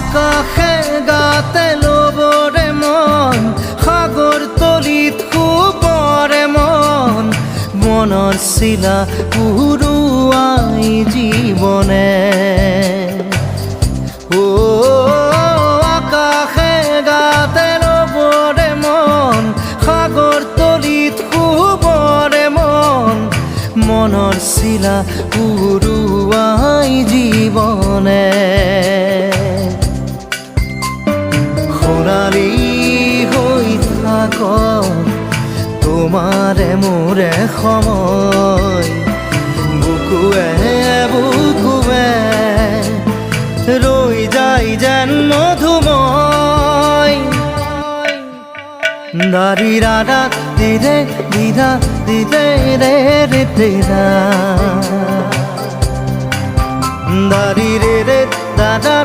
আকাশে গাতে লবৰে মন সাগৰ তলিত শুবৰে মন মনৰ চিলা উৰুৱাই জীৱনে আকাশে গাতে লবৰে মন সাগৰ তলিত শুবৰে মন মনৰ চিলা উৰুৱাই জীৱনে সোণালী হৈ থাক তোমাৰে মোৰে সময় বুকুৱে বুকুৱে ৰৈ যায় যেন মধুময় দাৰি ৰাধা দিদে দিদা দিদে ৰে ৰে দিদা দাৰি ৰে ৰে দাদা